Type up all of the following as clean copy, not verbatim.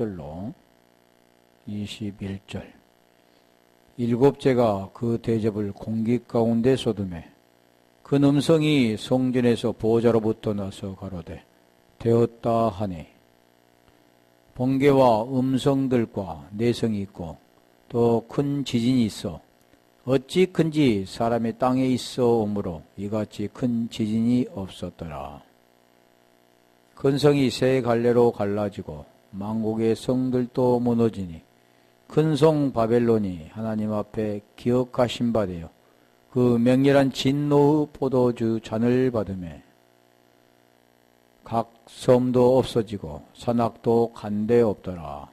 절로 21절 일곱째가 그 대접을 공기 가운데 쏟음에 그 음성이 성전에서 보호자로부터 나서 가로되 되었다 하니 번개와 음성들과 내성이 있고 또 큰 지진이 있어 어찌 큰지 사람의 땅에 있어 오므로 이같이 큰 지진이 없었더라. 큰 성이 세 갈래로 갈라지고 만국의 성들도 무너지니 큰 성 바벨론이 하나님 앞에 기억하신 바 되어 그 맹렬한 진노의 포도주 잔을 받으매 각 섬도 없어지고 산악도 간데 없더라.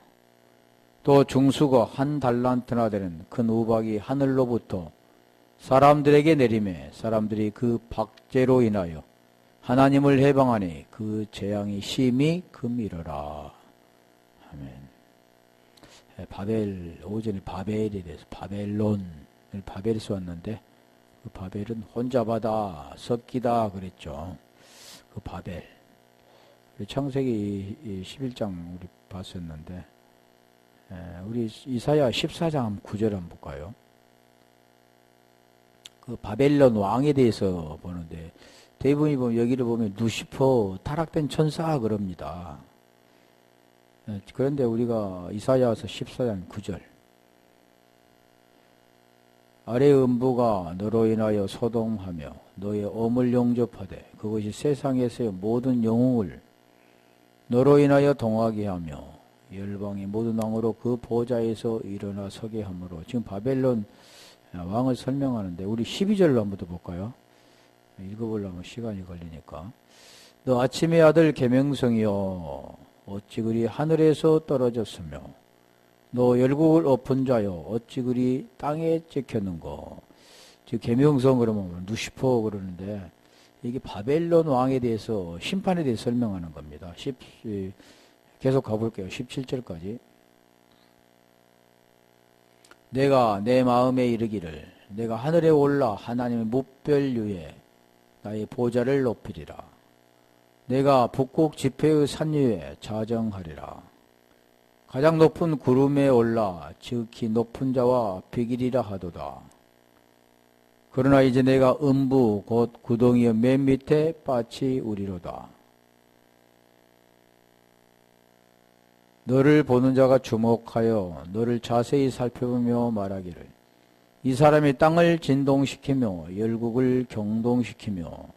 또 중수가 한 달란트나 되는 큰 우박이 하늘로부터 사람들에게 내리매 사람들이 그 박제로 인하여 하나님을 해방하니 그 재앙이 심히 금이러라. 아멘. 바벨, 오전에 바벨에 대해서 바벨론을 바벨에서 왔는데 그 바벨은 혼잡하다, 섞이다 그랬죠. 그 바벨. 창세기 11장 우리 봤었는데 우리 이사야 14장 9절 한번 볼까요? 그 바벨론 왕에 대해서 보는데 대부분이 보면 여기를 보면 루시퍼 타락된 천사 그럽니다. 그런데 우리가 이사야서 14장 9절 아래 음부가 너로 인하여 소동하며 너의 엄을 용접하되 그것이 세상에서의 모든 영웅을 너로 인하여 동하게 하며 열방의 모든 왕으로 그 보좌에서 일어나 서게 하므로 지금 바벨론 왕을 설명하는데 우리 12절로 한번 더 볼까요? 읽어보려면 시간이 걸리니까 너 아침의 아들 계명성이여 어찌 그리 하늘에서 떨어졌으며 너 열국을 엎은 자여 어찌 그리 땅에 찍혔는고. 즉 계명성 그러면 루시퍼 그러는데 이게 바벨론 왕에 대해서 심판에 대해서 설명하는 겁니다. 계속 가볼게요. 17절까지 내가 내 마음에 이르기를 내가 하늘에 올라 하나님의 무별유에 나의 보좌를 높이리라. 내가 북극 지폐의 산 위에 자정하리라. 가장 높은 구름에 올라 지극히 높은 자와 비기리라 하도다. 그러나 이제 내가 음부 곧 구덩이의 맨 밑에 빠치 우리로다. 너를 보는 자가 주목하여 너를 자세히 살펴보며 말하기를 이 사람이 땅을 진동시키며 열국을 경동시키며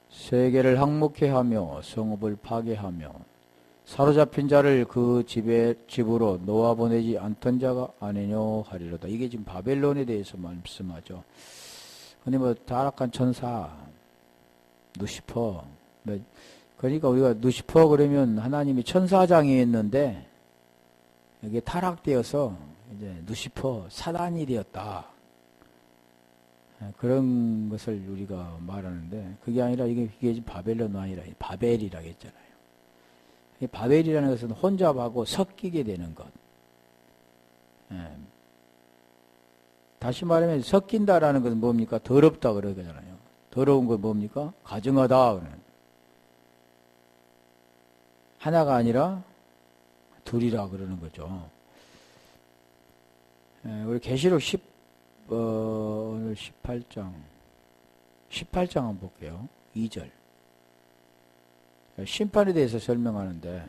세계를 항목해 하며 성읍을 파괴하며 사로잡힌 자를 그 집으로 놓아보내지 않던 자가 아니뇨 하리로다. 이게 지금 바벨론에 대해서 말씀하죠. 근데 뭐 타락한 천사 루시퍼 그러니까 우리가 루시퍼 그러면 하나님이 천사장이 있는데 이게 타락되어서 이제 루시퍼 사단이 되었다. 그런 것을 우리가 말하는데 그게 아니라 이게 바벨론 왕이라 바벨이라고 했잖아요. 바벨이라는 것은 혼잡하고 섞이게 되는 것. 다시 말하면 섞인다라는 것은 뭡니까? 더럽다 그러잖아요. 더러운 건 뭡니까? 가증하다 그러는. 하나가 아니라 둘이라 그러는 거죠. 우리 계시록 오늘 18장 한번 볼게요. 2절. 심판에 대해서 설명하는데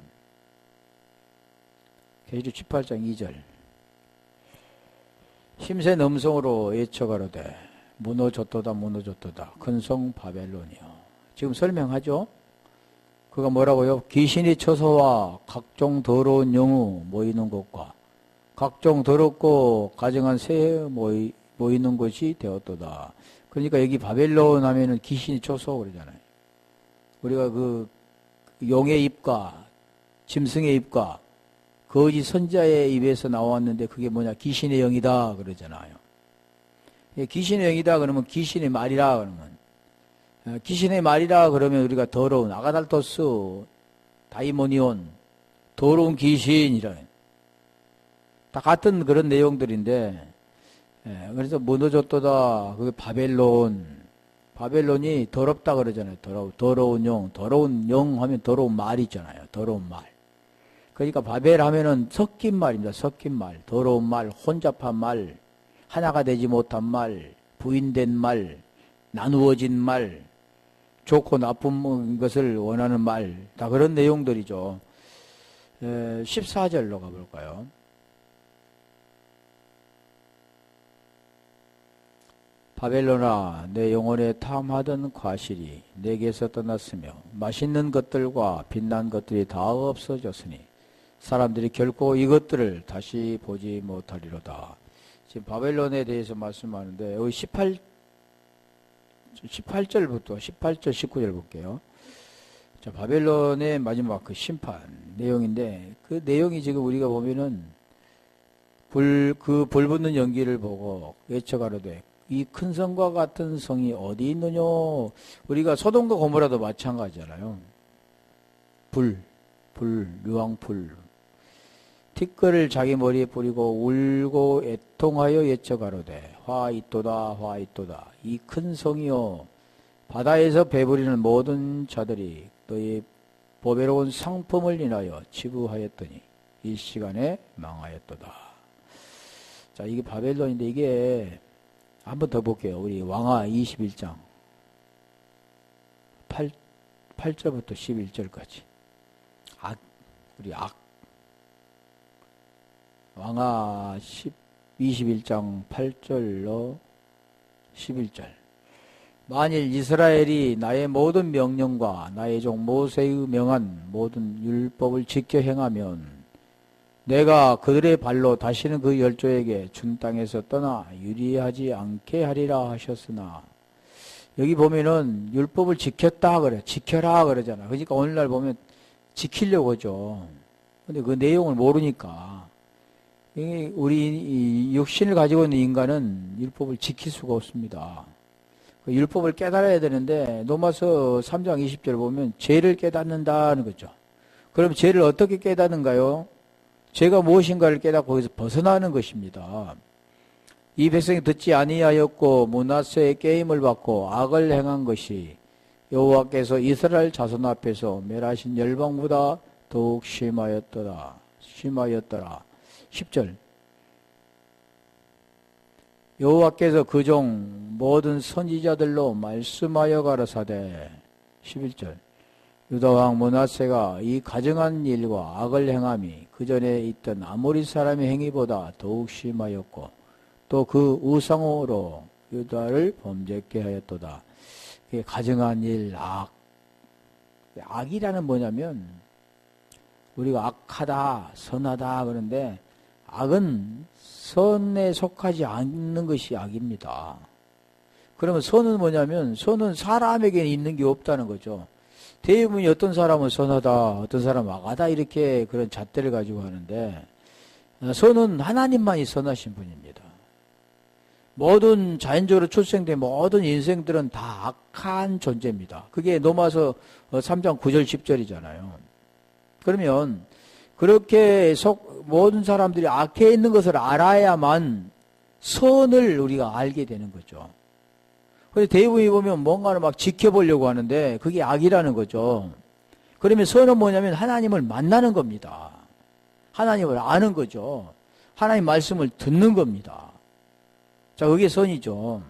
계시록 18장 2절. 힘센 음성으로 외쳐가로되 무너졌도다 무너졌도다 큰 성 바벨론이요. 지금 설명하죠. 그가 뭐라고요? 귀신이 처소와 각종 더러운 영우 모이는 곳과 각종 더럽고 가증한 새 모이는 곳이 되었도다. 그러니까 여기 바벨론 하면은 귀신이 처소 그러잖아요. 우리가 그 용의 입과 짐승의 입과 거짓 선자의 입에서 나왔는데 그게 뭐냐? 귀신의 영이다 그러잖아요. 귀신의 영이다 그러면 귀신의 말이라 그러면 귀신의 말이라 그러면 우리가 더러운 아가달토스 다이모니온 더러운 귀신이라 다 같은 그런 내용들인데 그래서 무너졌도다 그게 바벨론이 더럽다 그러잖아요. 더러운 영 하면 더러운 말 있잖아요. 더러운 말. 그러니까 바벨 하면은 섞인 말입니다. 섞인 말, 더러운 말, 혼잡한 말, 하나가 되지 못한 말, 부인된 말, 나누어진 말, 좋고 나쁜 것을 원하는 말, 다 그런 내용들이죠. 14절로 가볼까요? 바벨론아, 내 영혼에 탐하던 과실이 내게서 떠났으며 맛있는 것들과 빛난 것들이 다 없어졌으니 사람들이 결코 이것들을 다시 보지 못하리로다. 지금 바벨론에 대해서 말씀하는데 여기 18절부터 18절 19절 볼게요. 자, 바벨론의 마지막 그 심판 내용인데 그 내용이 지금 우리가 보면은 불 붙는 연기를 보고 외쳐가로되 이 큰 성과 같은 성이 어디 있느냐. 우리가 소돔과 고모라도 마찬가지잖아요. 유황불. 티끌을 자기 머리에 뿌리고 울고 애통하여 외쳐가로되 화 있도다. 이 큰 성이요 바다에서 배부리는 모든 자들이 너희 보배로운 상품을 인하여 치부하였더니 이 시간에 망하였도다. 자, 이게 바벨론인데 이게 한 번 더 볼게요. 우리 왕하 21장 8절부터 11절까지 우리 왕하 21장 8절로 11절. 만일 이스라엘이 나의 모든 명령과 나의 종 모세의 명한 모든 율법을 지켜 행하면 내가 그들의 발로 다시는 그 열조에게 준 땅에서 떠나 유리하지 않게 하리라 하셨으나 여기 보면은 율법을 지켰다 그래. 지켜라 그러잖아. 그러니까 오늘날 보면 지키려고 하죠. 근데 그 내용을 모르니까 우리 육신을 가지고 있는 인간은 율법을 지킬 수가 없습니다. 그 율법을 깨달아야 되는데 로마서 3장 20절 보면 죄를 깨닫는다는 거죠. 그럼 죄를 어떻게 깨닫는가요? 죄가 무엇인가를 깨닫고 거기서 벗어나는 것입니다. 이 백성이 듣지 아니하였고 므낫세의 게임을 받고 악을 행한 것이 여호와께서 이스라엘 자손 앞에서 멸하신 열방보다 더욱 심하였더라. 10절. 여호와께서 그 종 모든 선지자들로 말씀하여 가라사대. 11절. 유다왕 므낫세가 이 가증한 일과 악을 행함이 그 전에 있던 아모리 사람의 행위보다 더욱 심하였고 또 그 우상으로 유다를 범죄케 하였도다. 가증한 일, 악. 악이라는 뭐냐면 우리가 악하다, 선하다 그러는데 악은 선에 속하지 않는 것이 악입니다. 그러면 선은 뭐냐면 선은 사람에게 있는 게 없다는 거죠. 대부분이 어떤 사람은 선하다, 어떤 사람은 악하다 이렇게 그런 잣대를 가지고 하는데 선은 하나님만이 선하신 분입니다. 모든 자연적으로 출생된 모든 인생들은 다 악한 존재입니다. 그게 로마서 3장 9절 10절이잖아요. 그러면 그렇게 모든 사람들이 악해 있는 것을 알아야만 선을 우리가 알게 되는 거죠. 그래서 대부분이 보면 뭔가를 막 지켜보려고 하는데 그게 악이라는 거죠. 그러면 선은 뭐냐면 하나님을 만나는 겁니다. 하나님을 아는 거죠. 하나님 말씀을 듣는 겁니다. 자, 그게 선이죠.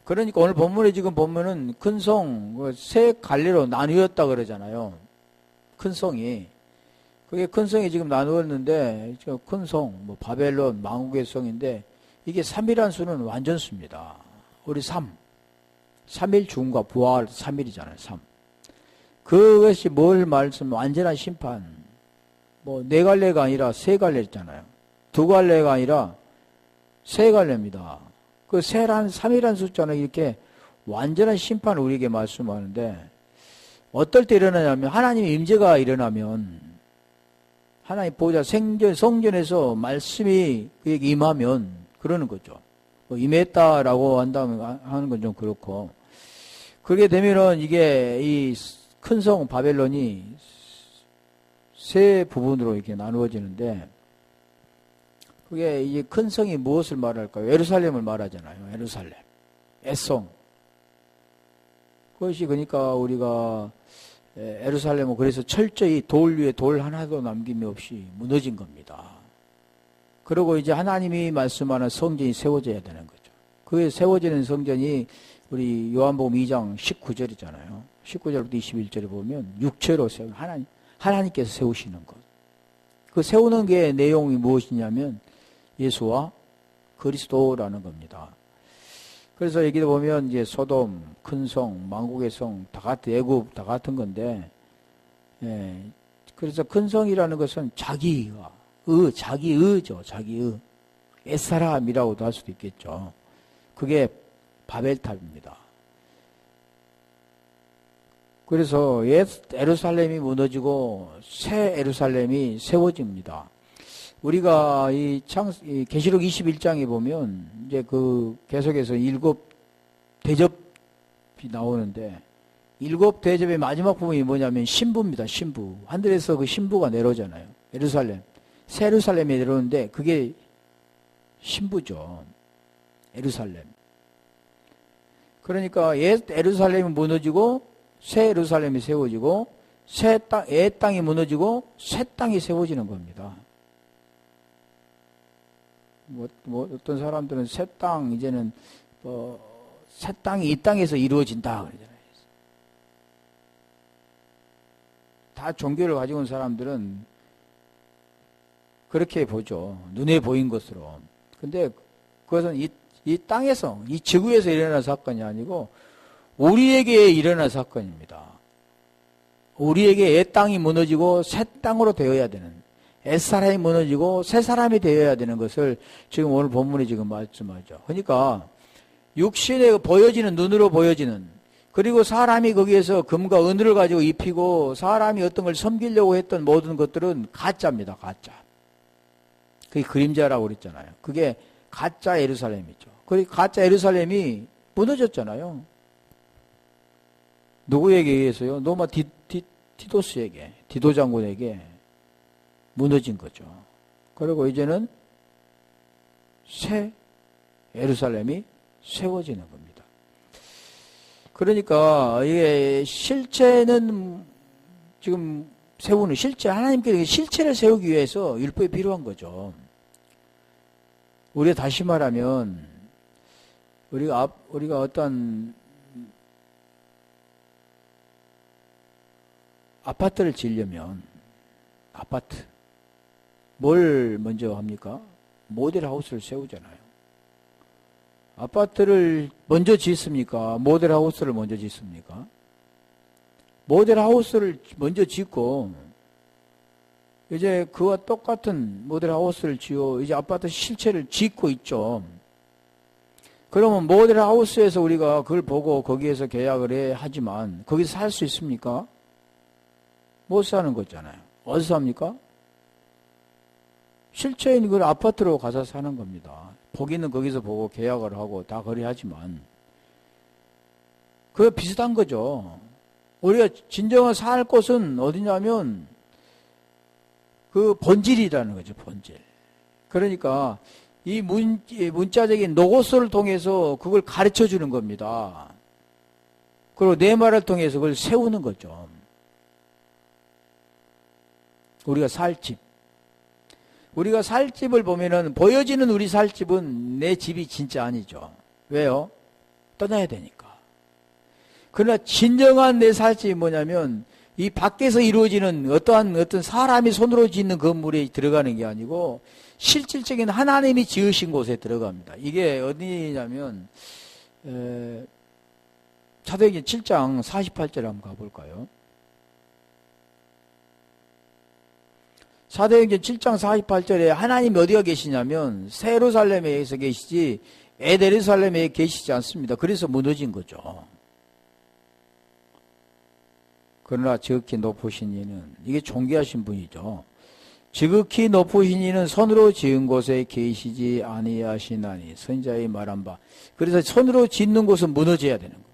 그러니까 오늘 본문에 지금 보면은 큰 성, 세 갈래로 나누었다 그러잖아요. 큰 성이. 그게 큰 성이 지금 나누었는데, 큰 성, 바벨론, 망국의 성인데, 이게 3이라는 수는 완전수입니다. 우리 3. 3일 중과 부활 3일이잖아요, 3. 그것이 뭘 완전한 심판. 네 갈래가 아니라 세 갈래잖아요. 두 갈래가 아니라 세 갈래입니다. 그 3이라는 숫자는 이렇게 완전한 심판을 우리에게 말씀하는데, 어떨 때 일어나냐면, 하나님의 임재가 일어나면, 하나님 보호자 성전에서 말씀이 그에게 임하면, 그러는 거죠. 임했다라고 한다면 하는 건 좀 그렇고, 그렇게 되면은 이게 이 큰 성 바벨론이 세 부분으로 이렇게 나누어지는데, 그게 이 큰 성이 무엇을 말할까요? 예루살렘을 말하잖아요. 예루살렘. 애송. 그것이 그러니까 우리가 예루살렘은 그래서 철저히 돌 위에 돌 하나도 남김이 없이 무너진 겁니다. 그리고 이제 하나님이 말씀하는 성전이 세워져야 되는 거죠. 그게 세워지는 성전이 우리 요한복음 2장 19절이잖아요. 19절부터 21절에 보면 육체로 세운 하나님께서 세우시는 것. 그 세우는 게 내용이 무엇이냐면 예수와 그리스도라는 겁니다. 그래서 여기도 보면 이제 소돔, 큰 성, 만국의 성, 다 같은 애굽 다 같은 건데, 그래서 큰 성이라는 것은 자기의가, 자기의죠, 자기의. 옛사람이라고도 할 수도 있겠죠. 그게 바벨탑입니다. 그래서 옛 예루살렘이 무너지고 새 예루살렘이 세워집니다. 우리가 이 계시록 21장에 보면 이제 그 계속해서 7 대접이 나오는데 7 대접의 마지막 부분이 뭐냐면 신부입니다. 신부. 하늘에서 그 신부가 내려오잖아요. 예루살렘. 새 예루살렘에 내려오는데 그게 신부죠. 예루살렘. 그러니까 옛 예루살렘이 무너지고 새 예루살렘이 세워지고 옛 땅이 무너지고 새 땅이 세워지는 겁니다. 어떤 사람들은 새 땅, 이제는, 새 땅이 이 땅에서 이루어진다, 그러잖아요. 다 종교를 가지고 온 사람들은 그렇게 보죠. 눈에 보인 것으로. 근데 그것은 이 땅에서, 이 지구에서 일어난 사건이 아니고, 우리에게 일어난 사건입니다. 우리에게 옛 땅이 무너지고 새 땅으로 되어야 되는, 옛사람이 무너지고 새 사람이 되어야 되는 것을 지금 오늘 본문이 지금 말씀하죠. 그러니까 육신에 보여지는, 눈으로 보여지는, 그리고 사람이 거기에서 금과 은을 가지고 입히고 사람이 어떤 걸 섬기려고 했던 모든 것들은 가짜입니다. 가짜. 그게 그림자라고 그랬잖아요. 그게 가짜 예루살렘이죠. 그 가짜 예루살렘이 무너졌잖아요. 누구에게 의해서요? 노마 디도스에게, 디도 장군에게 무너진 거죠. 그리고 이제는 새 예루살렘이 세워지는 겁니다. 그러니까 이게 실체는 지금 세우는 실체, 하나님께 실체를 세우기 위해서 율법이 필요한 거죠. 우리가 다시 말하면 우리가 어떤 아파트를 지으려면 아파트 뭘 먼저 합니까? 모델하우스를 세우잖아요. 아파트를 먼저 짓습니까? 모델하우스를 먼저 짓습니까? 모델하우스를 먼저 짓고 이제 그와 똑같은 모델하우스를 지어 이제 아파트 실체를 짓고 있죠. 그러면 모델하우스에서 우리가 그걸 보고 거기에서 계약을 해야 하지만 거기서 살 수 있습니까? 못 사는 거잖아요. 어디서 삽니까? 실체인 그걸 아파트로 가서 사는 겁니다. 보기는 거기서 보고 계약을 하고 다 거래하지만 그거 비슷한 거죠. 우리가 진정한 살 곳은 어디냐면 그 본질이라는 거죠. 본질. 그러니까 이 문자적인 로고스를 통해서 그걸 가르쳐 주는 겁니다. 그리고 내 말을 통해서 그걸 세우는 거죠. 우리가 살 집. 우리가 살 집을 보면은 보여지는 우리 살 집은 내 집이 진짜 아니죠. 왜요? 떠나야 되니까. 그러나 진정한 내 살 집이 뭐냐면 이 밖에서 이루어지는 어떤 사람이 손으로 짓는 건물에 들어가는 게 아니고 실질적인 하나님이 지으신 곳에 들어갑니다. 이게 어디냐면 사도행전 7장 48절 한번 가볼까요? 사도행전 7장 48절에 하나님이 어디가 계시냐면 새 예루살렘에서 계시지 옛 예루살렘에 계시지 않습니다. 그래서 무너진 거죠. 그러나 지극히 높으신 이는, 이게 존귀하신 분이죠. 지극히 높으신 이는 손으로 지은 곳에 계시지 아니하시나니 선지자의 말한 바. 그래서 손으로 짓는 곳은 무너져야 되는 겁니다.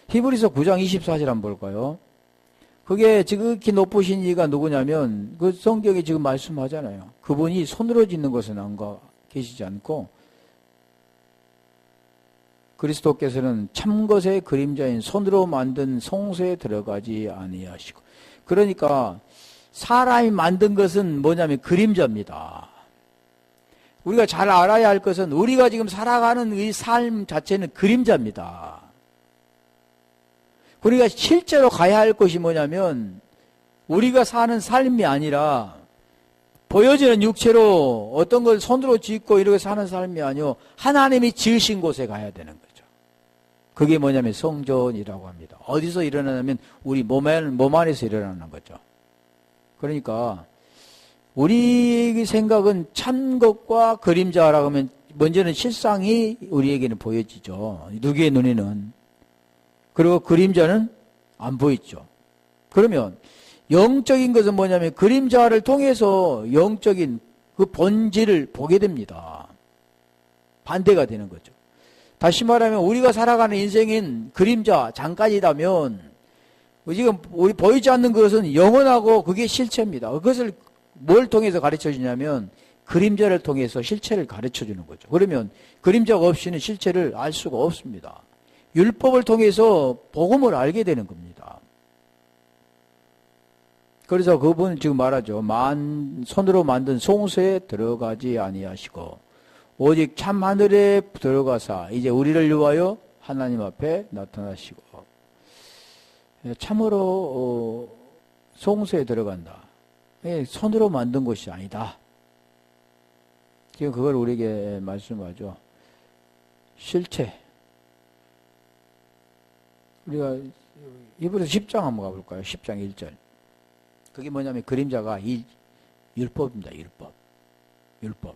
히브리서 9장 24절 한번 볼까요? 그게 지극히 높으신 이가 누구냐면 그 성경이 지금 말씀하잖아요. 그분이 손으로 짓는 것은 안 계시지 않고 그리스도께서는 참것의 그림자인 손으로 만든 송수에 들어가지 아니하시고. 그러니까 사람이 만든 것은 뭐냐면 그림자입니다. 우리가 잘 알아야 할 것은 우리가 지금 살아가는 이 삶 자체는 그림자입니다. 우리가 실제로 가야 할 것이 뭐냐면 우리가 사는 삶이 아니라 보여지는 육체로 어떤 걸 손으로 짓고 이렇게 사는 삶이 아니요 하나님이 지으신 곳에 가야 되는 거죠. 그게 뭐냐면 성전이라고 합니다. 어디서 일어나냐면 우리 몸 안에서 일어나는 거죠. 그러니까 우리 생각은 참 것과 그림자라고 하면 먼저는 실상이 우리에게는 보여지죠. 누구의 눈에는. 그리고 그림자는 안 보이죠. 그러면 영적인 것은 뭐냐면 그림자를 통해서 영적인 그 본질을 보게 됩니다. 반대가 되는 거죠. 다시 말하면 우리가 살아가는 인생인 그림자, 장까지다면 지금 우리 보이지 않는 것은 영원하고 그게 실체입니다. 그것을 뭘 통해서 가르쳐 주냐면 그림자를 통해서 실체를 가르쳐 주는 거죠. 그러면 그림자가 없이는 실체를 알 수가 없습니다. 율법을 통해서 복음을 알게 되는 겁니다. 그래서 그분은 지금 말하죠. 손으로 만든 송수에 들어가지 아니하시고 오직 참 하늘에 들어가사 이제 우리를 위하여 하나님 앞에 나타나시고 참으로 송수에 들어간다. 손으로 만든 것이 아니다. 지금 그걸 우리에게 말씀하죠. 실체. 우리가 이번에 10장 한번 가볼까요? 10장 1절. 그게 뭐냐면 그림자가 이 율법입니다. 율법.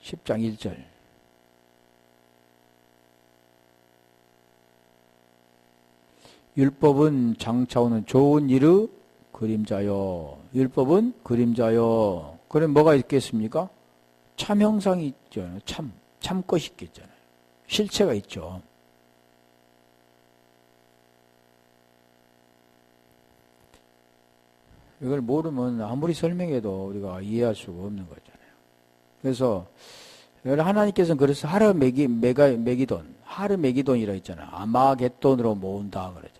10장 1절. 율법은 장차오는 좋은 일의 그림자요. 율법은 그림자요. 그럼 뭐가 있겠습니까? 참 형상이 있잖아요. 참 것이 있겠잖아요. 실체가 있죠. 이걸 모르면 아무리 설명해도 우리가 이해할 수가 없는 거잖아요. 그래서 하나님께서는 그래서 하르메기돈이라 했잖아요. 아마겟돈으로 모은다 그러잖아요.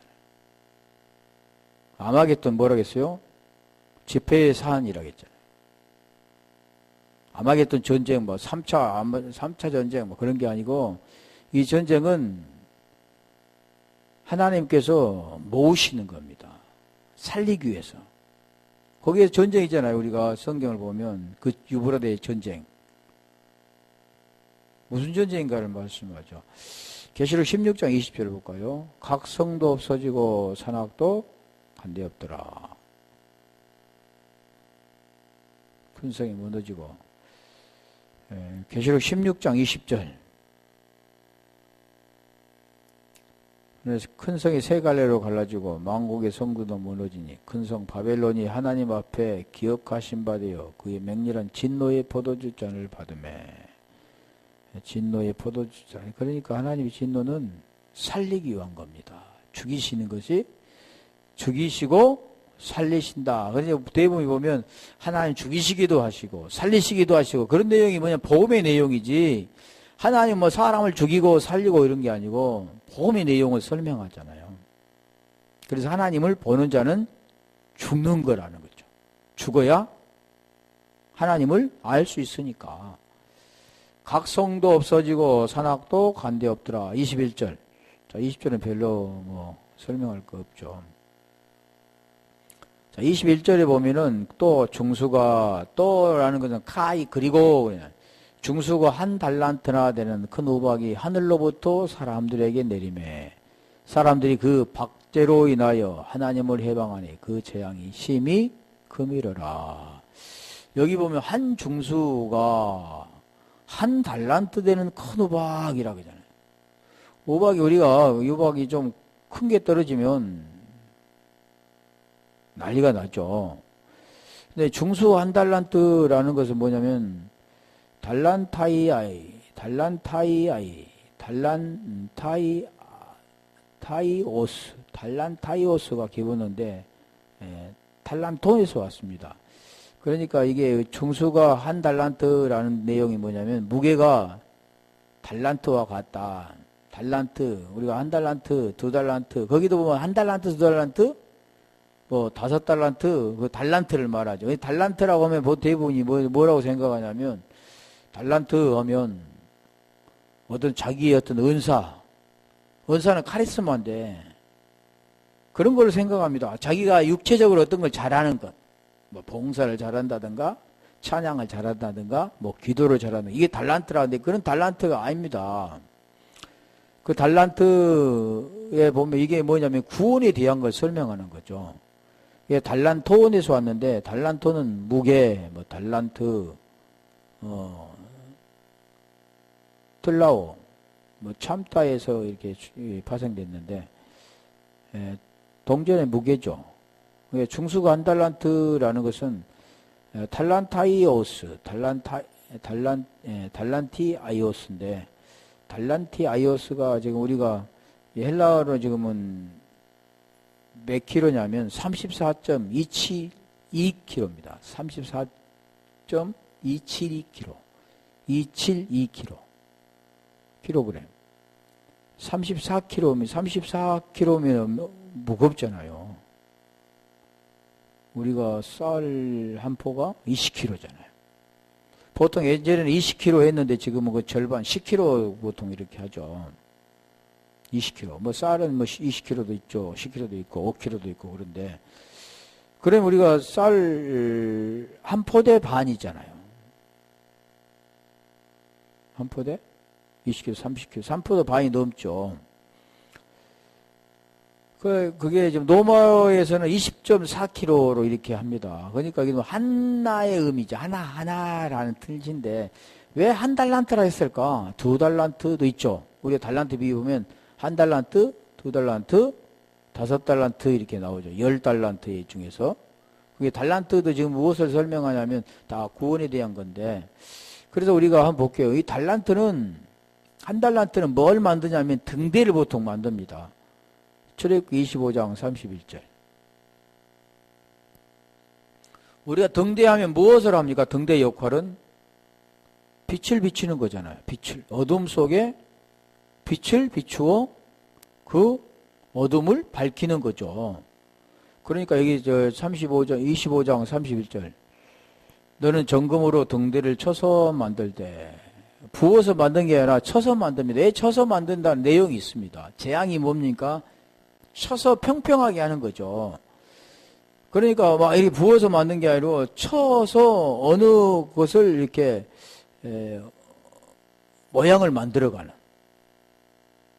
아마겟돈 뭐라고 했어요? 지폐의 산이라고 했잖아요. 아마겟돈 전쟁 3차 전쟁 그런 게 아니고 이 전쟁은 하나님께서 모으시는 겁니다. 살리기 위해서. 거기에 전쟁이잖아요. 우리가 성경을 보면 그 유브라데의 전쟁. 무슨 전쟁인가를 말씀하죠. 계시록 16장 20절을 볼까요? 각 성도 없어지고 산악도 한데 없더라. 큰 성이 무너지고. 계시록 16장 20절. 그래서 큰 성이 세 갈래로 갈라지고 만국의 성도도 무너지니 큰 성 바벨론이 하나님 앞에 기억하신 바 되어 그의 맹렬한 진노의 포도주 잔을 받으매. 진노의 포도주 잔. 그러니까 하나님의 진노는 살리기 위한 겁니다. 죽이시는 것이 죽이시고 살리신다. 그래서 대부분 보면 하나님 죽이시기도 하시고 살리시기도 하시고 그런 내용이 뭐냐 복음의 내용이지 하나님 뭐 사람을 죽이고 살리고 이런 게 아니고 복음의 내용을 설명하잖아요. 그래서 하나님을 보는 자는 죽는 거라는 거죠. 죽어야 하나님을 알 수 있으니까. 각 성도 없어지고 산악도 간데 없더라. 21절. 자, 20절은 별로 뭐 설명할 거 없죠. 자, 21절에 보면은 또 중수가 또라는 것은 카이 그리고 중수가 한 달란트나 되는 큰 우박이 하늘로부터 사람들에게 내리매 사람들이 그 박제로 인하여 하나님을 해방하니 그 재앙이 심히 금이러라. 여기 보면 한 중수가 한 달란트 되는 큰 우박이라고 하잖아요. 우박이 좀 큰 게 떨어지면 난리가 나죠. 근데 중수 한 달란트라는 것은 뭐냐면 달란타이오스가 기본인데 달란톤에서 왔습니다. 그러니까 이게 중수가 한 달란트라는 내용이 뭐냐면 무게가 달란트와 같다. 달란트, 우리가 한 달란트, 두 달란트, 거기도 보면 한 달란트, 두 달란트, 뭐 다섯 달란트, 그 달란트를 말하죠. 이 달란트라고 하면 대부분이 뭐라고 생각하냐면, 달란트 하면 어떤 자기의 어떤 은사는 카리스마인데, 그런 걸 생각합니다. 자기가 육체적으로 어떤 걸 잘하는 것, 뭐 봉사를 잘한다든가, 찬양을 잘한다든가, 뭐 기도를 잘한다. 이게 달란트라는데 그런 달란트가 아닙니다. 그 달란트에 보면 이게 뭐냐면 구원에 대한 걸 설명하는 거죠. 이게 달란토원에서 왔는데 달란토는 무게, 뭐 달란트, 틀라오, 뭐 참다에서 이렇게 파생됐는데 동전의 무게죠. 중수가 한 달란트라는 것은 탈란타이오스, 달란티아이오스인데, 달란티아이오스가 지금 우리가 헬라어로 지금은 몇 킬로냐면 34.272킬로입니다. 34.272킬로. 272킬로. 킬로그램. 34킬로면 무겁잖아요. 우리가 쌀 한 포가 20kg잖아요. 보통 예전에는 20kg 했는데 지금은 그 절반 10kg 보통 이렇게 하죠. 20kg. 뭐 쌀은 뭐 20kg도 있죠. 10kg도 있고 5kg도 있고 그런데 그럼 우리가 쌀 한 포대 반이잖아요. 한 포대 20kg, 30kg, 3포대 반이 넘죠. 그게 지금 노마에서는 20.4kg로 이렇게 합니다. 그러니까 이게 하나의 의미죠. 하나라는 뜻인데 왜 한 달란트라 했을까? 두 달란트도 있죠. 우리가 달란트 비유하면 한 달란트, 두 달란트, 다섯 달란트 이렇게 나오죠. 10달란트 중에서. 그게 달란트도 지금 무엇을 설명하냐면 다 구원에 대한 건데 그래서 우리가 한번 볼게요. 이 달란트는 한 달란트는 뭘 만드냐면 등대를 보통 만듭니다. 출애굽기 25장 31절. 우리가 등대하면 무엇을 합니까? 등대 역할은 빛을 비추는 거잖아요. 빛을. 어둠 속에 빛을 비추어 그 어둠을 밝히는 거죠. 그러니까 여기 25장 31절. 너는 정금으로 등대를 쳐서 만들 때 부어서 만든 게 아니라 쳐서 만듭니다. 왜 쳐서 만든다는 내용이 있습니다. 재앙이 뭡니까? 쳐서 평평하게 하는 거죠. 그러니까 막 이렇게 부어서 만든 게 아니라 쳐서 어느 것을 이렇게 모양을 만들어가는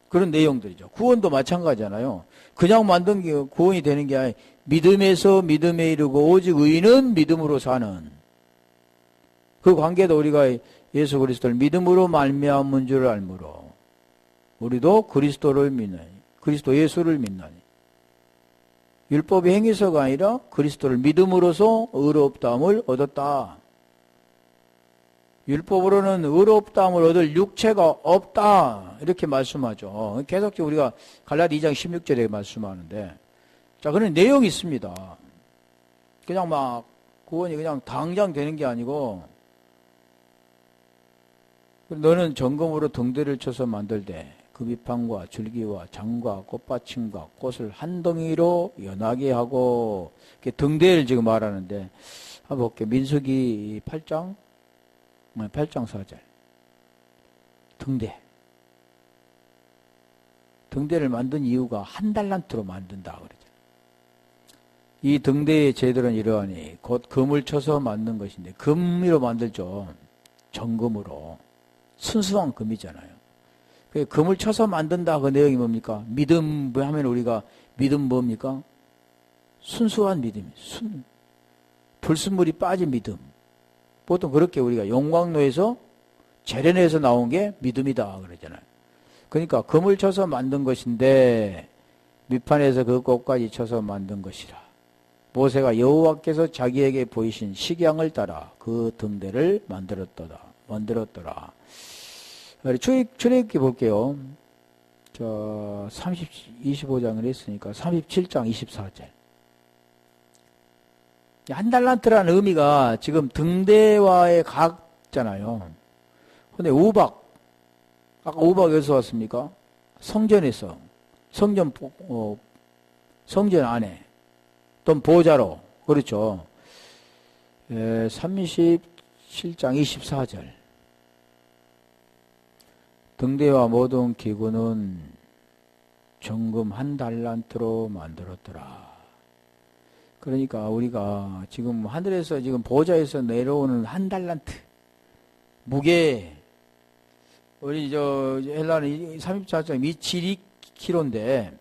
그런 내용들이죠. 구원도 마찬가지잖아요. 그냥 만든 게 구원이 되는 게 아니라 믿음에서 믿음에 이르고 오직 의인은 믿음으로 사는 그 관계도 우리가 예수 그리스도를 믿음으로 말미암은 줄 알므로 우리도 그리스도를 믿나니 그리스도 예수를 믿나니 율법의 행위서가 아니라 그리스도를 믿음으로써 의롭다함을 얻었다. 율법으로는 의롭다함을 얻을 육체가 없다. 이렇게 말씀하죠. 계속 우리가 갈라디 2장 16절에 말씀하는데 자, 그런 내용이 있습니다. 그냥 막 구원이 그냥 당장 되는 게 아니고 너는 정금으로 등대를 쳐서 만들되 금이판과 줄기와 장과 꽃받침과 꽃을 한 덩이로 연하게 하고 등대를 지금 말하는데 한번 볼게요. 민수기 8장 4절 등대를 만든 이유가 한 달란트로 만든다 그러죠. 이 등대의 제도는 이러하니 곧 금을 쳐서 만든 것인데 금으로 만들죠. 정금으로 순수한 금이잖아요. 금을 쳐서 만든다 그 내용이 뭡니까? 믿음 하면 우리가 믿음 뭡니까? 순수한 믿음, 불순물이 빠진 믿음. 보통 그렇게 우리가 용광로에서 재련에서 나온 게 믿음이다 그러잖아요. 그러니까 금을 쳐서 만든 것인데 밑판에서 그 꽃까지 쳐서 만든 것이라. 모세가 여호와께서 자기에게 보이신 식양을 따라 그 등대를 만들었더라. 출애굽기 볼게요. 25장을 했으니까 37장 24절. 한 달란트라는 의미가 지금 등대와의 같잖아요. 근데 우박, 아까 우박이 어디서 왔습니까? 성전에서. 성전 안에. 또 보좌로. 그렇죠. 37장 24절. 등대와 모든 기구는 정금 1달란트로 만들었더라. 그러니까 우리가 지금 하늘에서 지금 보좌에서 내려오는 1달란트 무게, 우리 헬라는 34점 272kg인데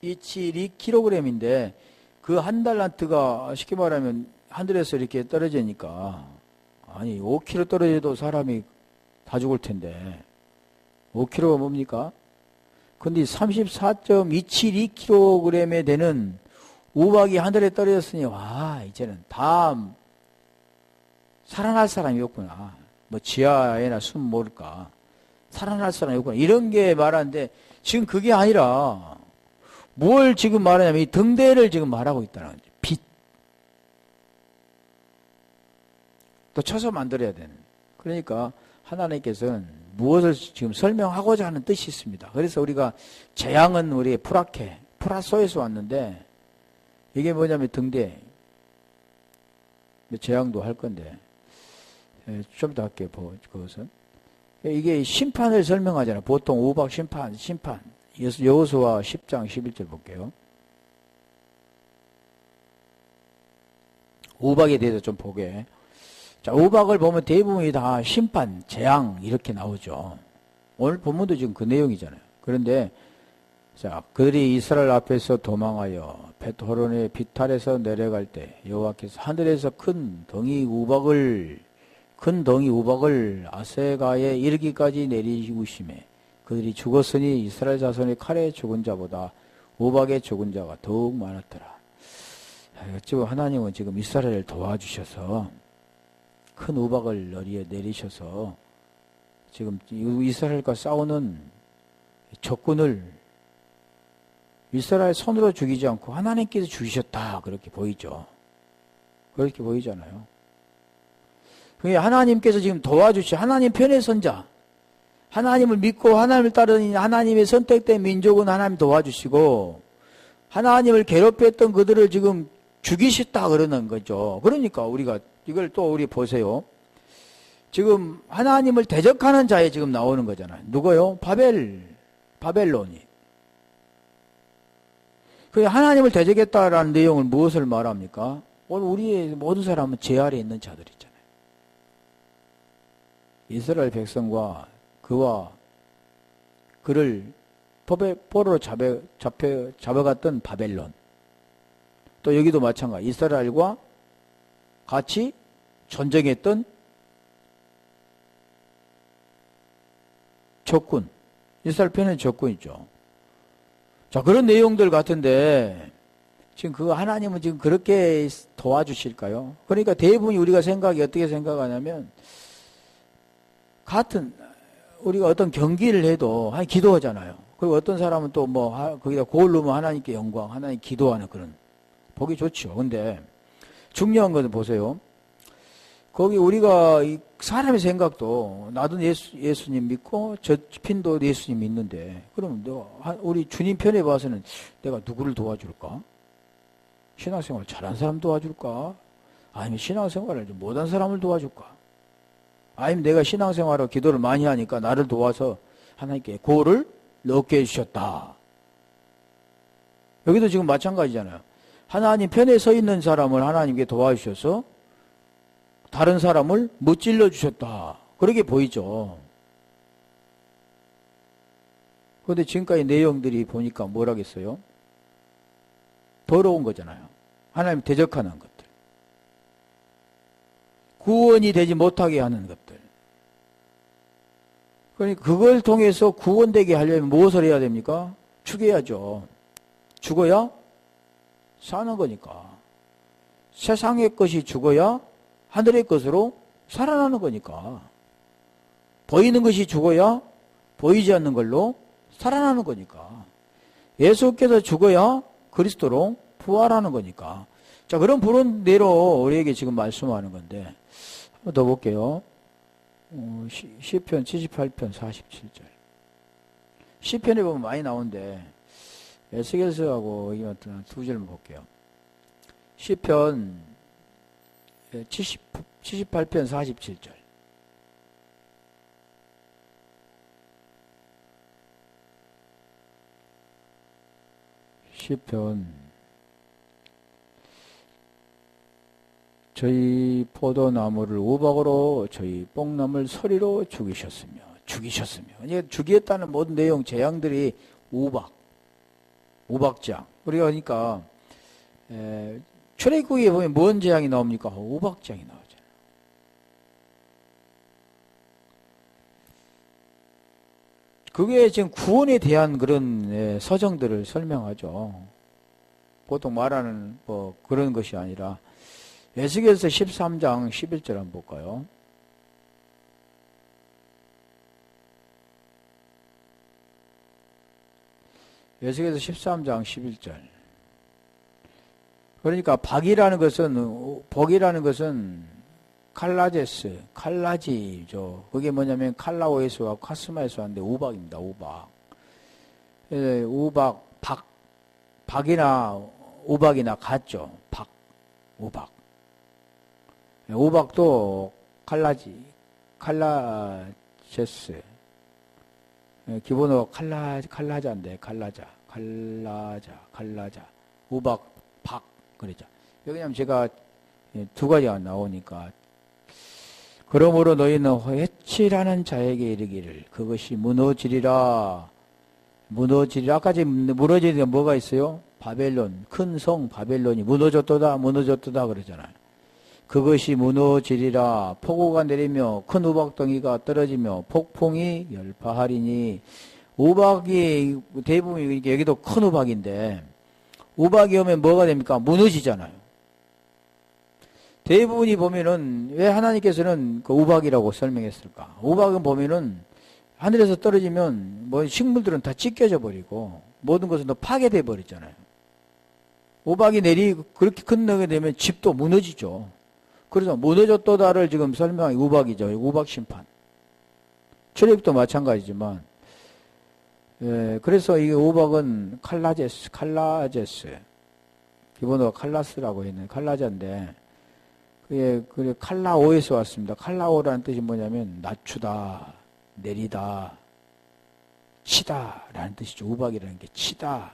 272kg인데 그 1달란트가 쉽게 말하면 하늘에서 이렇게 떨어지니까, 아니 5kg 떨어져도 사람이 다 죽을 텐데 5kg가 뭡니까? 근데 34.272kg에 되는 우박이 하늘에 떨어졌으니, 와, 이제는 다 살아날 사람이 없구나. 뭐 지하에나 숨 모를까. 살아날 사람이 없구나. 이런 게 말하는데, 지금 그게 아니라 뭘 지금 말하냐면 이 등대를 지금 말하고 있다는 거죠. 빛. 또 쳐서 만들어야 되는. 그러니까 하나님께서는 무엇을 지금 설명하고자 하는 뜻이 있습니다. 그래서 우리가 재앙은 우리의 프라소에서 왔는데, 이게 뭐냐면 등대. 재앙도 할 건데, 좀 더 할게요, 그것은. 이게 심판을 설명하잖아요. 보통 우박 심판. 여호수아 10장 11절 볼게요. 우박에 대해서 좀 보게. 자, 우박을 보면 대부분이 다 심판, 재앙, 이렇게 나오죠. 오늘 본문도 지금 그 내용이잖아요. 그런데, 자, 그들이 이스라엘 앞에서 도망하여 벳호론의 비탈에서 내려갈 때 여호와께서 하늘에서 큰 덩이 우박을 아세가에 이르기까지 내리시우시매 그들이 죽었으니 이스라엘 자손의 칼에 죽은 자보다 우박에 죽은 자가 더욱 많았더라. 지금 하나님은 지금 이스라엘을 도와주셔서 큰 우박을 내리셔서 지금 이스라엘과 싸우는 적군을 이스라엘 손으로 죽이지 않고 하나님께서 죽이셨다. 그렇게 보이죠. 그렇게 보이잖아요. 하나님께서 지금 하나님 편의 선자, 하나님을 믿고 하나님을 따르는 하나님의 선택된 민족은 하나님 도와주시고, 하나님을 괴롭혔던 그들을 지금 죽이셨다 그러는 거죠. 그러니까 우리가 이걸 또 우리 보세요. 지금 하나님을 대적하는 자에 지금 나오는 거잖아요. 누구요? 바벨론이. 그 하나님을 대적했다라는 내용을 무엇을 말합니까? 오늘 우리의 모든 사람은 죄 아래에 있는 자들 있잖아요. 이스라엘 백성과 그를 포로로 잡아갔던 바벨론. 또 여기도 마찬가지. 이스라엘과 같이 전쟁했던 적군. 이스라엘 편의 적군이죠. 자, 그런 내용들 같은데, 지금 하나님은 지금 그렇게 도와주실까요? 그러니까 대부분이 우리가 어떻게 생각하냐면, 우리가 어떤 경기를 해도, 기도하잖아요. 그리고 어떤 사람은 또 거기다 골 넣으면 하나님께 영광, 하나님 기도하는 그런, 보기 좋죠. 근데, 중요한 것은 보세요. 거기 우리가 사람의 생각도 나도 예수님 믿고 저 핀도 예수님 믿는데 그럼 우리 주님 편에 봐서는 내가 누구를 도와줄까? 신앙생활 잘한 사람 도와줄까? 아니면 신앙생활을 좀 못한 사람을 도와줄까? 아니면 내가 신앙생활로 기도를 많이 하니까 나를 도와서 하나님께 고를 넣게 해주셨다. 여기도 지금 마찬가지잖아요. 하나님 편에 서 있는 사람을 하나님께 도와주셔서 다른 사람을 무찔러 주셨다. 그렇게 보이죠. 그런데 지금까지 내용들이 보니까 뭐라겠어요? 더러운 거잖아요. 하나님 대적하는 것들. 구원이 되지 못하게 하는 것들. 그러니까 그걸 통해서 구원되게 하려면 무엇을 해야 됩니까? 죽여야죠. 죽어야 사는 거니까. 세상의 것이 죽어야 하늘의 것으로 살아나는 거니까. 보이는 것이 죽어야 보이지 않는 걸로 살아나는 거니까. 예수께서 죽어야 그리스도로 부활하는 거니까. 자, 그런 부론대로 우리에게 지금 말씀하는 건데, 한번 더 볼게요. 시편 78편 47절. 시편에 보면 많이 나오는데 에스겔서하고 이 어떤 두 절만 볼게요. 시편 78편 47절. 시편 저희 포도나무를 우박으로 저희 뽕나무를 소리로 죽이셨으며 이제 죽이었다는 모든 내용 재앙들이 우박재앙. 우리가 그러니까 출애굽기에 보면 뭔 재앙이 나옵니까? 우박재앙이 나오잖아요. 그게 지금 구원에 대한 그런 서정들을 설명하죠. 보통 말하는 뭐 그런 것이 아니라 에스겔서 13장 11절 한번 볼까요? 에스겔서 13장 11절. 그러니까 복이라는 것은 칼라지죠. 그게 뭐냐면 칼라오에서 왔고 카스마에서 왔는데 우박입니다. 박이나 우박이나 같죠. 우박. 우박도 칼라제스. 기본으로 칼라자인데, 칼라자. 우박, 그러죠. 여기냐면 제가 두 가지가 나오니까. 그러므로 너희는 회칠하는 자에게 이르기를 그것이 무너지리라. 아까지 무너지리가 뭐가 있어요? 바벨론, 큰 성 바벨론이 무너졌도다 그러잖아요. 그것이 무너지리라. 폭우가 내리며 큰 우박덩이가 떨어지며 폭풍이 열파하리니. 우박이 대부분 여기도 큰 우박인데 우박이 오면 뭐가 됩니까? 무너지잖아요. 대부분이 보면은 왜 하나님께서는 그 우박이라고 설명했을까? 우박은 보면은 하늘에서 떨어지면 뭐 식물들은 다 찢겨져 버리고 모든 것은 다 파괴돼 버리잖아요. 우박이 그렇게 큰 게 되면 집도 무너지죠. 그래서 무너졌도다를 지금 설명한 우박이죠. 우박 심판. 출애굽도 마찬가지지만, 그래서 이 우박은 칼라제스. 기본으로 칼라스라고 했는 칼라자인데, 그게 칼라오에서 왔습니다. 칼라오라는 뜻이 뭐냐면, 낮추다, 내리다, 치다, 라는 뜻이죠. 우박이라는 게 치다,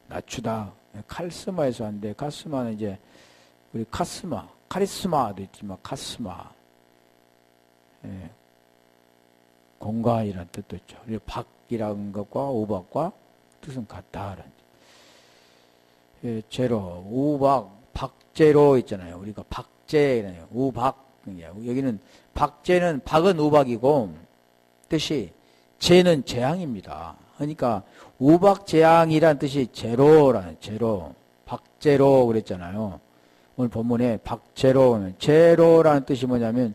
낮추다. 칼스마에서 왔는데, 카스마는 이제, 우리 카리스마도 있지만 카스마, 공간이라는 뜻도 있죠. 박이라는 것과 우박과 뜻은 같다라는. 제로, 우박, 박제로 있잖아요. 우리가 박제잖아요. 우박. 여기는 박제는 박은 우박이고 뜻이 제는 재앙입니다. 그러니까 우박재앙이라는 뜻이 제로, 박제로 그랬잖아요. 오늘 본문에 제로라는 뜻이 뭐냐면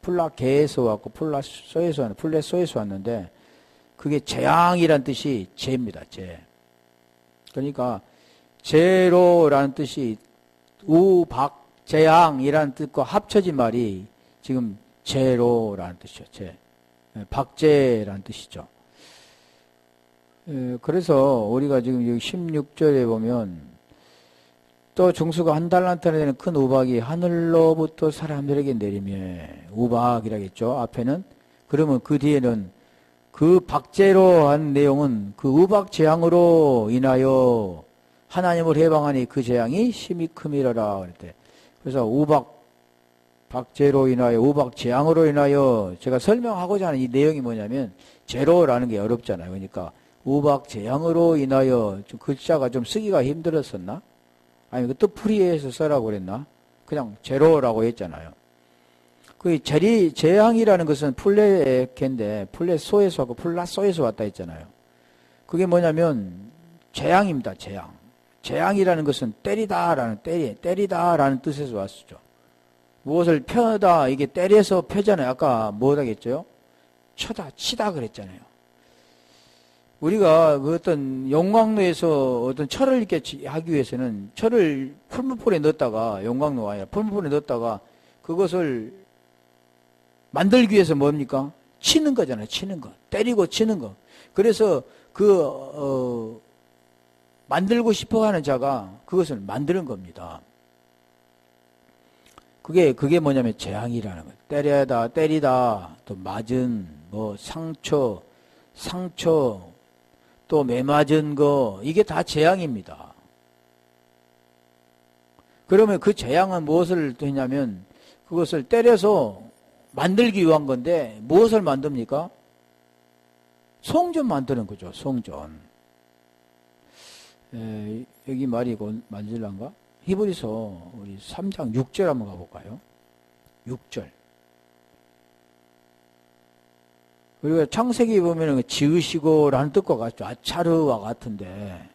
플라게에서 왔고 플레소에서 왔는데 그게 재앙이라는 뜻이 제입니다. 그러니까 제로라는 뜻이 우박재앙이라는 뜻과 합쳐진 말이 지금 제로라는 뜻이죠. 박제라는 뜻이죠. 그래서 우리가 지금 여기 16절에 보면 또 중수가 한 달란트나 되는 큰 우박이 하늘로부터 사람들에게 내리며 우박이라겠죠. 앞에는. 그러면 그 뒤에는 그 박제로 한 내용은 그 우박 재앙으로 인하여 하나님을 해방하니 그 재앙이 심히 큼이라라 그랬대. 그래서 박제로 인하여 우박 재앙으로 인하여 제가 설명하고자 하는 이 내용이 뭐냐면 제로라는 게 어렵잖아요. 그러니까 우박 재앙으로 인하여 좀 글자가 좀 쓰기가 힘들었었나? 아니, 그 뜻풀이해서 써라고 그랬나? 그냥 제로라고 했잖아요. 그 재앙이라는 것은 플레케인데, 플레소에서 왔고 플라소에서 왔다 했잖아요. 그게 뭐냐면, 재앙입니다, 재앙. 재앙이라는 것은 때리다라는 뜻에서 왔었죠. 무엇을 펴다, 이게 때려서 펴잖아요. 아까 뭐 하겠죠? 치다 그랬잖아요. 우리가 그 어떤 용광로에서 어떤 철을 이렇게 하기 위해서는 철을 풀무풀에 넣었다가, 용광로가 아니라 풀무풀에 넣었다가 그것을 만들기 위해서 뭡니까? 치는 거잖아요. 치는 거. 때리고 치는 거. 그래서 만들고 싶어 하는 자가 그것을 만드는 겁니다. 그게 뭐냐면 재앙이라는 거예요. 때려다, 때리다, 또 맞은, 상처, 또 매맞은 거, 이게 다 재앙입니다. 그러면 그 재앙은 무엇을 했냐면, 그것을 때려서 만들기 위한 건데, 무엇을 만듭니까? 송전 만드는 거죠, 송전. 여기 말이 맞을란가? 히브리서 우리 3장 6절 한번 가볼까요? 6절. 그리고 창세기 보면은 지으시고라는 뜻과 같죠. 아차르와 같은데,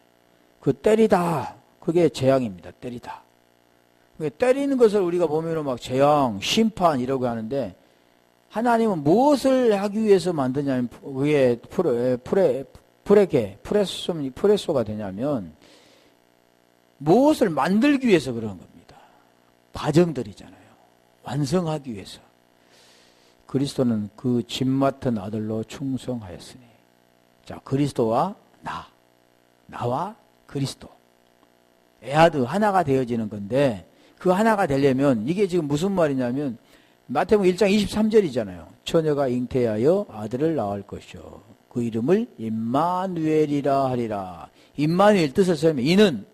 그 때리다, 그게 재앙입니다. 때리다. 때리는 것을 우리가 보면은 막 재앙, 심판 이라고 하는데, 하나님은 무엇을 하기 위해서 만드냐면, 그게 프레소가 되냐면, 무엇을 만들기 위해서 그런 겁니다. 과정들이잖아요. 완성하기 위해서. 그리스도는 그 집 맡은 아들로 충성하였으니. 자, 그리스도와 나와 그리스도. 에하드 하나가 되어지는 건데, 그 하나가 되려면 이게 지금 무슨 말이냐면 마태복음 1장 23절이잖아요. 처녀가 잉태하여 아들을 낳을 것이요. 그 이름을 임마누엘이라 하리라. 임마누엘 뜻을 설명. 이는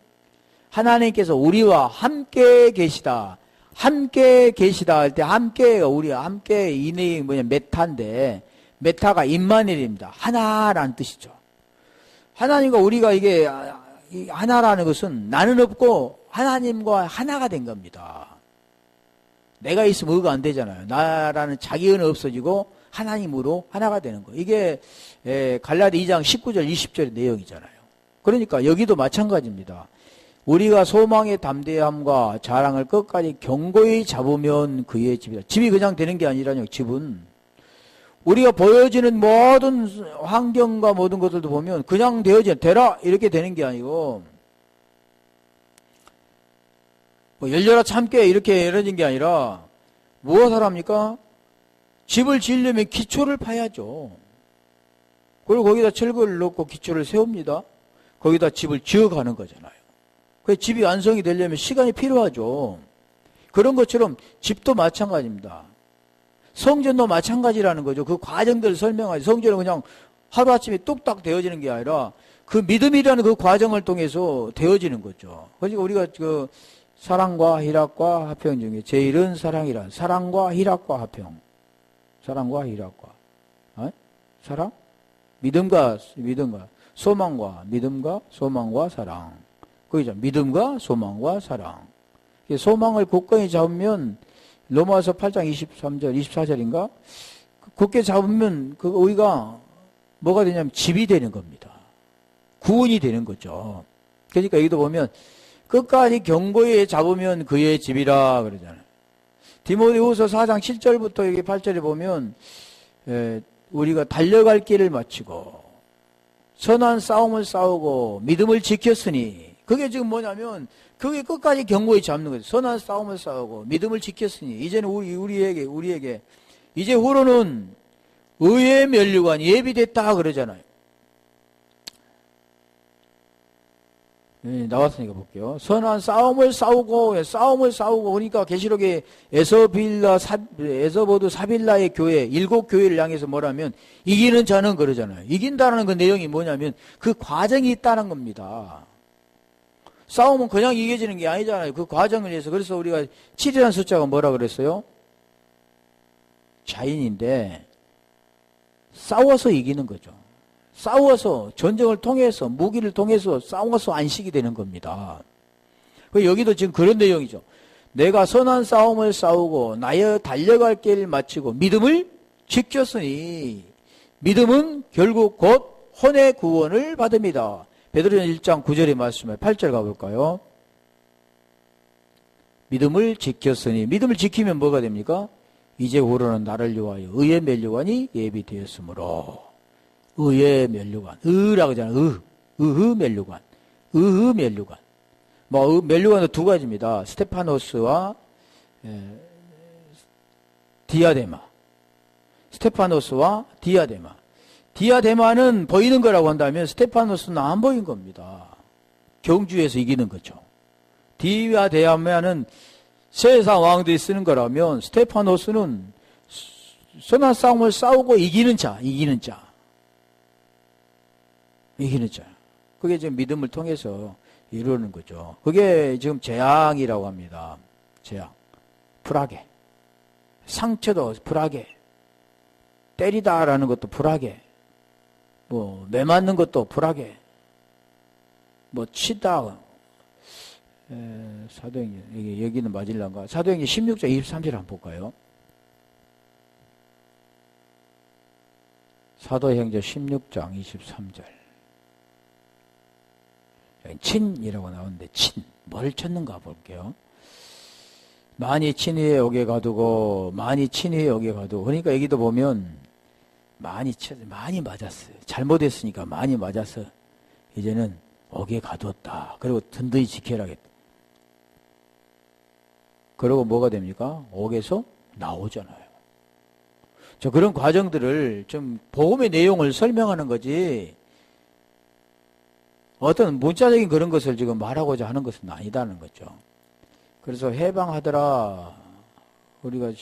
하나님께서 우리와 함께 계시다. 함께 계시다 할 때 함께가 우리와 함께 이내이 메타인데 메타가 임마누엘입니다. 하나라는 뜻이죠. 하나님과 우리가 이게 하나라는 것은 나는 없고 하나님과 하나가 된 겁니다. 내가 있으면 의가 안 되잖아요. 나라는 자기는 없어지고 하나님으로 하나가 되는 거예요. 이게 갈라디 2장 19절 20절의 내용이잖아요. 그러니까 여기도 마찬가지입니다. 우리가 소망의 담대함과 자랑을 끝까지 견고히 잡으면 그의 집이다. 집이 그냥 되는 게 아니라요. 집은 우리가 보여지는 모든 환경과 모든 것들도 보면 그냥 되라 이렇게 되는 게 아니고 열려라 참깨 이렇게 열어진 게 아니라 무엇을 합니까? 집을 지으려면 기초를 파야죠. 그리고 거기다 철거를 넣고 기초를 세웁니다. 거기다 집을 지어가는 거잖아요. 그 집이 완성이 되려면 시간이 필요하죠. 그런 것처럼 집도 마찬가지입니다. 성전도 마찬가지라는 거죠. 그 과정들을 설명하지. 성전은 그냥 하루아침에 뚝딱 되어지는 게 아니라 그 믿음이라는 그 과정을 통해서 되어지는 거죠. 그러니까 우리가 그 사랑과 희락과 화평 중에 제일은 사랑이란 사랑과 희락과 화평. 사랑과 희락과 사랑? 믿음과 소망과 사랑. 거기죠. 믿음과 소망과 사랑. 소망을 굳건히 잡으면 로마서 8장 23절, 24절인가? 굳게 잡으면 우리가 뭐가 되냐면 집이 되는 겁니다. 구원이 되는 거죠. 그러니까 여기도 보면 끝까지 견고히 잡으면 그의 집이라 그러잖아요. 디모데후서 4장 7절부터 여기 8절에 보면 우리가 달려갈 길을 마치고 선한 싸움을 싸우고 믿음을 지켰으니 그게 지금 뭐냐면 그게 끝까지 견고히 잡는 거죠. 선한 싸움을 싸우고 믿음을 지켰으니 이제는 우리에게 이제 후로는 의의 면류관이 예비됐다 그러잖아요. 나왔으니까 볼게요. 선한 싸움을 싸우고 그러니까 계시록에 에서보드 사빌라의 교회 7교회를 향해서 뭐라면 이기는 자는 그러잖아요. 이긴다는 그 내용이 뭐냐면 그 과정이 있다는 겁니다. 싸움은 그냥 이겨지는 게 아니잖아요. 그 과정을 위해서. 그래서 우리가 7이라는 숫자가 뭐라 그랬어요? 자인인데 싸워서 이기는 거죠. 싸워서 전쟁을 통해서 무기를 통해서 싸워서 안식이 되는 겁니다. 여기도 지금 그런 내용이죠. 내가 선한 싸움을 싸우고 나의 달려갈 길을 마치고 믿음을 지켰으니 믿음은 결국 곧 혼의 구원을 받습니다. 베드로전 1장 9절의 말씀에 8절 가볼까요? 믿음을 지켰으니 믿음을 지키면 뭐가 됩니까? 이제 후로는 나를 위하여 의의 면류관이 예비되었으므로 의의 면류관 의라고 하잖아요. 면류관 면류관 면류관은 두 가지입니다. 스테파노스와 디아데마 스테파노스와 디아데마 디아데마는 보이는 거라고 한다면 스테파노스는 안 보인 겁니다. 경주에서 이기는 거죠. 디아데마는 세상 왕들이 쓰는 거라면 스테파노스는 선한 싸움을 싸우고 이기는 자. 그게 지금 믿음을 통해서 이루는 거죠. 그게 지금 재앙이라고 합니다. 재앙. 불하게. 상처도 불하게. 때리다라는 것도 불하게. 매 맞는 것도 불하게. 치다. 사도행전, 여기는 맞을란가? 사도행전 16장 23절 한번 볼까요? 사도행전 16장 23절. 친이라고 나오는데, 뭘 쳤는가 볼게요. 많이 친 후에 오게 가두고, 많이 친 후에 오게 가두고. 그러니까 여기도 보면, 많이 맞았어요. 잘못했으니까 많이 맞아서, 이제는 오게 가두었다. 그리고 든든히 지켜라겠다. 그리고 뭐가 됩니까? 옥에서 나오잖아요. 그런 과정들을 좀 복음의 내용을 설명하는 거지 어떤 문자적인 그런 것을 지금 말하고자 하는 것은 아니다는 거죠. 그래서 해방하더라. 우리가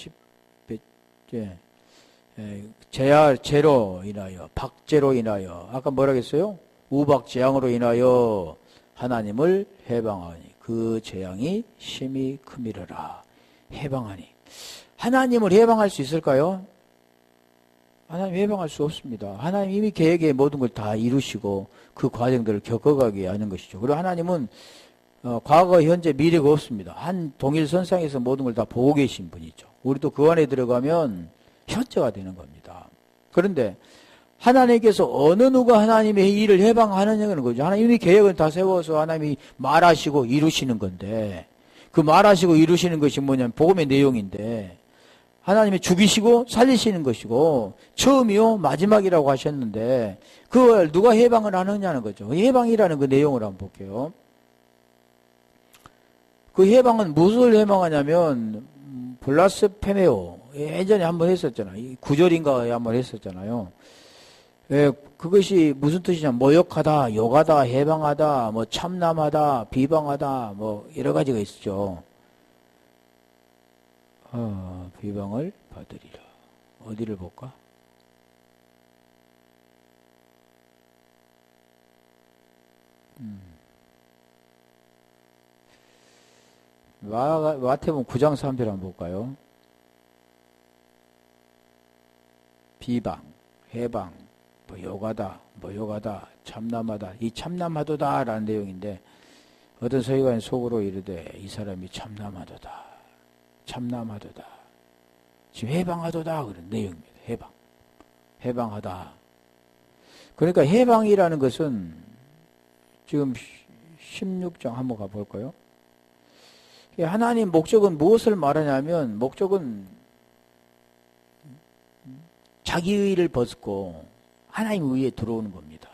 재로 인하여 박재로 인하여 아까 뭐라 했어요? 우박재앙으로 인하여 하나님을 해방하니 그 재앙이 심히 크미르라. 해방하니 하나님을 해방할 수 있을까요? 하나님 해방할 수 없습니다. 하나님 이미 계획의 모든 걸 다 이루시고 그 과정들을 겪어가게 하는 것이죠. 그리고 하나님은 과거, 현재, 미래가 없습니다. 한 동일 선상에서 모든 걸 다 보고 계신 분이죠. 우리도 그 안에 들어가면 현재가 되는 겁니다. 그런데 하나님께서 어느 누가 하나님의 일을 해방하느냐는 거죠. 하나님이 계획을 다 세워서 하나님이 말하시고 이루시는 건데 그 말하시고 이루시는 것이 뭐냐면 복음의 내용인데 하나님이 죽이시고 살리시는 것이고 처음이요 마지막이라고 하셨는데 그걸 누가 해방을 하느냐는 거죠. 해방이라는 그 내용을 한번 볼게요. 그 해방은 무엇을 해방하냐면 블라스페메오 예전에 한번 했었잖아요. 9절인가에 한번 했었잖아요. 그것이 무슨 뜻이냐 모욕하다, 욕하다, 해방하다, 참남하다, 비방하다 여러 가지가 있죠. 비방을 받으리라. 어디를 볼까? 마태복음 9장 3절 한번 볼까요? 비방, 해방, 욕하다, 참남하다. 이 참남하도다 라는 내용인데 어떤 서기관이 속으로 이르되 이 사람이 참남하도다. 지금 해방하도다 그런 내용입니다. 해방하다. 그러니까 해방이라는 것은 지금 16장 한번 가볼까요? 하나님 목적은 무엇을 말하냐면 목적은 자기 의를 벗고 하나님 의에 들어오는 겁니다.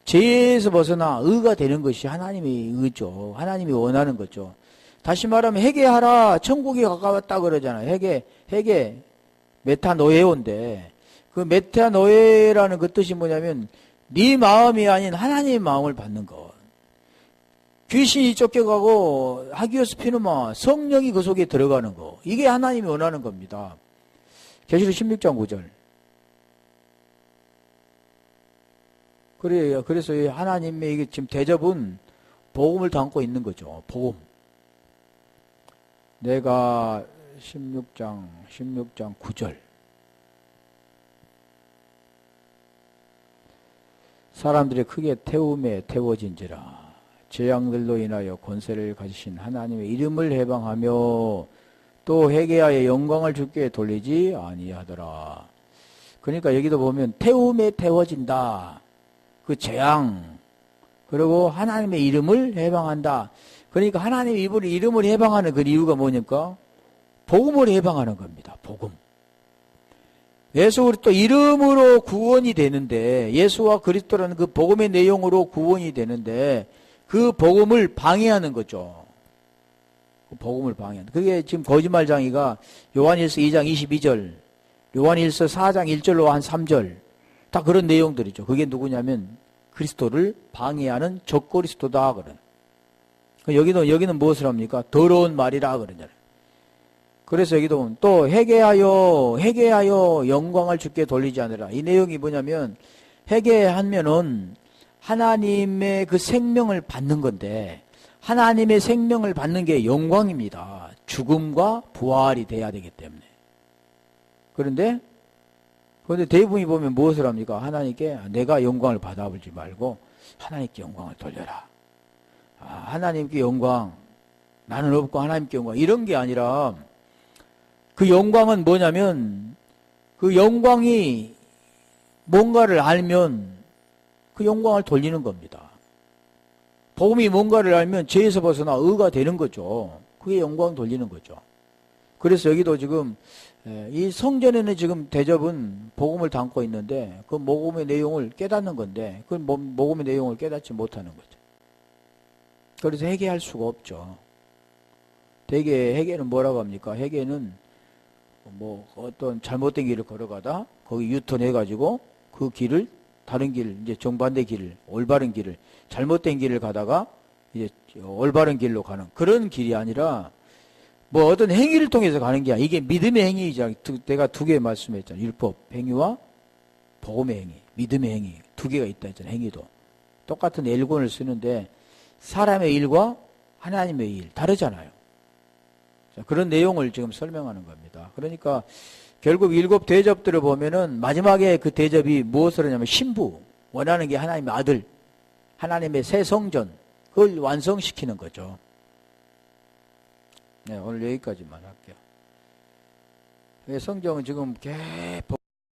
죄에서 벗어나 의가 되는 것이 하나님의 의죠. 하나님이 원하는 거죠. 다시 말하면 회개하라. 천국이 가까웠다 그러잖아요. 회개 메타노에오인데 그 메타노에라는 그 뜻이 뭐냐면 네 마음이 아닌 하나님의 마음을 받는 것. 귀신이 쫓겨가고 하기오스 피누마 성령이 그 속에 들어가는 거. 이게 하나님이 원하는 겁니다. 계시록 16장 9절. 그래서 하나님의 이게 지금 대접은 복음을 담고 있는 거죠. 복음. 내가 16장 9절. 사람들이 크게 태움에 태워진지라. 재앙들로 인하여 권세를 가지신 하나님의 이름을 해방하며 또 회개하여 영광을 주께 돌리지 아니하더라. 그러니까 여기도 보면 태움에 태워진다. 그 재앙 그리고 하나님의 이름을 해방한다. 그러니까 하나님의 이름을 해방하는 그 이유가 뭐니까 복음을 해방하는 겁니다. 복음. 예수 그리스도 이름으로 구원이 되는데 예수와 그리스도라는 그 복음의 내용으로 구원이 되는데 그 복음을 방해하는 거죠. 그 복음을 방해하는. 그게 지금 거짓말장이가 요한일서 2장 22절, 요한일서 4장 1절로 한 3절, 다 그런 내용들이죠. 그게 누구냐면 그리스도를 방해하는 적그리스도다 그런. 여기는 무엇을 합니까? 더러운 말이라 그러잖아요. 그래서 여기도 또 회개하여 영광을 주께 돌리지 않으라. 이 내용이 뭐냐면 회개하면은 하나님의 그 생명을 받는 건데 하나님의 생명을 받는 게 영광입니다. 죽음과 부활이 돼야 되기 때문에. 그런데 대부분이 보면 무엇을 합니까? 하나님께 내가 영광을 받아보지 말고 하나님께 영광을 돌려라. 하나님께 영광, 나는 없고 하나님께 영광, 이런 게 아니라 그 영광은 뭐냐면 그 영광이 뭔가를 알면 그 영광을 돌리는 겁니다. 복음이 뭔가를 알면 죄에서 벗어나 의가 되는 거죠. 그게 영광 돌리는 거죠. 그래서 여기도 지금 이 성전에는 지금 대접은 복음을 담고 있는데 그 복음의 내용을 깨닫는 건데 그 복음의 내용을 깨닫지 못하는 거죠. 그래서 회개할 수가 없죠. 회개는 뭐라고 합니까? 회개는 뭐 어떤 잘못된 길을 걸어가다 거기 유턴해가지고 그 길을 다른 길, 이제 정반대 길을, 올바른 길을, 잘못된 길을 가다가 이제 올바른 길로 가는 그런 길이 아니라 뭐 어떤 행위를 통해서 가는 게 아니라 이게 믿음의 행위이자 내가 두 개 말씀했잖아요. 율법 행위와 복음의 행위, 믿음의 행위 두 개가 있다 했잖아요. 행위도 똑같은 엘곤을 쓰는데 사람의 일과 하나님의 일 다르잖아요. 자, 그런 내용을 지금 설명하는 겁니다. 그러니까 결국 7 대접들을 보면은 마지막에 그 대접이 무엇을 하냐면 신부, 원하는 게 하나님의 아들, 하나님의 새 성전, 그걸 완성시키는 거죠. 네, 오늘 여기까지만 할게요. 성경은 지금